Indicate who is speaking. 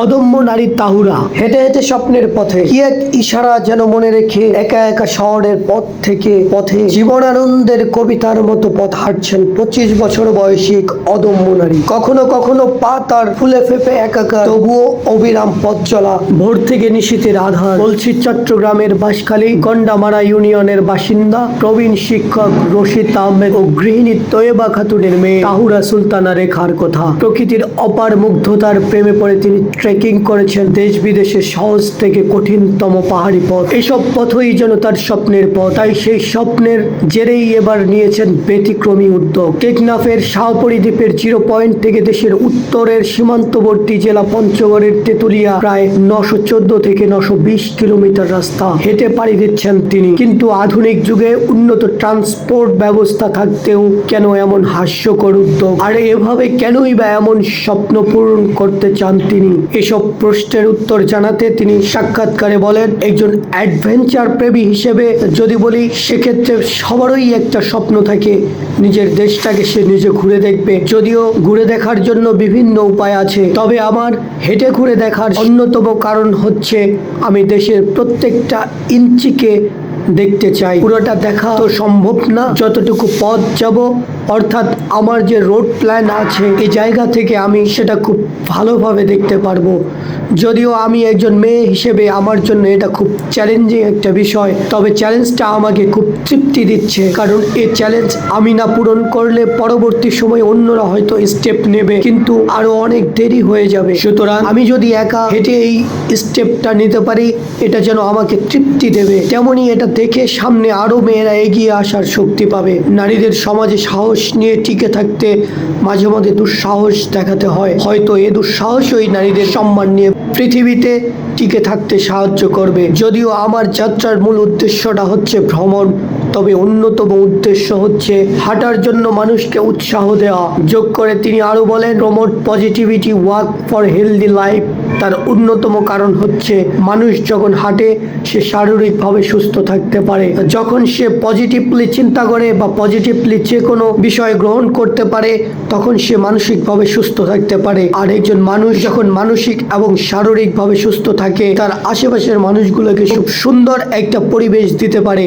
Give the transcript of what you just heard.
Speaker 1: অদম্য নারীর তাহুরা হেঁটে হেঁটে স্বপ্নের পথে কি এক ইশারা যেন মনে রেখে একা একা শহরের পথ থেকে পথে জীবনানন্দের কবিতার মতো পথ হাঁটছেন 25 বছর বয়সী এক অদম্য নারী। কখনো কখনো পা তার ফুলে ফেপে একাকার, তবুও অবিরাম পথ চলা। ভোর থেকে নিশীথের আধার। বলছি চট্টগ্রামের বাঁশখালী গন্ডামারা ইউনিয়নের বাসিন্দা প্রবীণ শিক্ষক রশিদ আহমেদ ও গৃহিণী তৈয়বা খাতুনের মেয়ে তাহুরা সুলতানা রেখার কথা। প্রকৃতির অপার মুগ্ধতার প্রেমে পড়ে তিনি ট্রেকিং করেছেন দেশ বিদেশের সহজ থেকে কঠিনতম পাহাড়ি পথ। এসব পথই যেন তার স্বপ্নের পথ। তাই সেই স্বপ্নের জেরেই এবার নিয়েছেন ব্যতিক্রমী উদ্যোগ। টেকনাফের শাহপরী দ্বীপের 0 পয়েন্ট থেকে দেশের উত্তরের সীমান্তবর্তী জেলা পঞ্চগড়ের তেতুলিয়া প্রায় 914 থেকে 920 কিলোমিটার রাস্তা হেঁটে পাড়ি দিচ্ছেন তিনি। কিন্তু আধুনিক যুগে উন্নত ট্রান্সপোর্ট ব্যবস্থা থাকতেও কেন এমন হাস্যকর উদ্যোগ? আর এভাবে কেনই বা এমন স্বপ্ন পূরণ করতে চান তিনি? এসব প্রশ্নের উত্তর জানাতে তিনি সাক্ষাৎকারে বলেন, একজন অ্যাডভেঞ্চার প্রেমী হিসেবে যদি বলি, সেক্ষেত্রে সবারই একটা স্বপ্ন থাকে নিজের দেশটাকে সে নিজে ঘুরে দেখবে। যদিও ঘুরে দেখার জন্য বিভিন্ন উপায় আছে, তবে আমার হেঁটে ঘুরে দেখার অন্যতম কারণ হচ্ছে আমি দেশের প্রত্যেকটা ইঞ্চিকে দেখতে চাই। পুরোটা দেখা তো সম্ভব না, যতটুকু পথ যাব, অর্থাৎ আমার যে রোড প্ল্যান আছে এই জায়গা থেকে আমি সেটা খুব ভালোভাবে দেখতে পারবো। যদিও আমি একজন মেয়ে হিসেবে আমার জন্য এটা খুব চ্যালেঞ্জিং একটা বিষয়, তবে চ্যালেঞ্জটা আমাকে খুব তৃপ্তি দিচ্ছে, কারণ এই চ্যালেঞ্জ আমি না পূরণ করলে পরবর্তী সময় অন্যরা হয়তো স্টেপ নেবে, কিন্তু আরো অনেক দেরি হয়ে যাবে। সুতরাং আমি যদি একা হেঁটে এই স্টেপটা নিতে পারি, এটা যেন আমাকে তৃপ্তি দেবে। তেমনি এটা দেখে সামনে আরো মেয়েরা এগিয়ে আসার শক্তি পাবে। নারীদের সমাজে সাহস নিয়ে টিকে থাকতে মাঝে মাঝে দুঃসাহস দেখাতে হয়, হয়তো এই দুঃসাহসই নারীদের সম্মান নিয়ে পৃথিবীতে টিকে থাকতে সাহায্য করবে। যদিও আমার যাত্রার মূল উদ্দেশ্যটা হচ্ছে ভ্রমণ, তবে অন্যতম উদ্দেশ্য হচ্ছে হাঁটার জন্য মানুষকে উৎসাহ দেওয়া। যোগ করে তিনি আরো বলেন, promote positivity, work for healthy life. তার অন্যতম কারণ হচ্ছে মানুষ যখন হাঁটে সে শারীরিকভাবে সুস্থ থাকতে পারে। যখন সে পজিটিভলি চিন্তা করে বা পজিটিভলি যে কোনো বিষয় গ্রহণ করতে পারে, তখন সে মানসিকভাবে সুস্থ থাকতে পারে। আর একজন মানুষ যখন মানসিক এবং শারীরিকভাবে সুস্থ থাকে, তার আশেপাশের মানুষগুলোকে খুব সুন্দর একটা পরিবেশ দিতে পারে।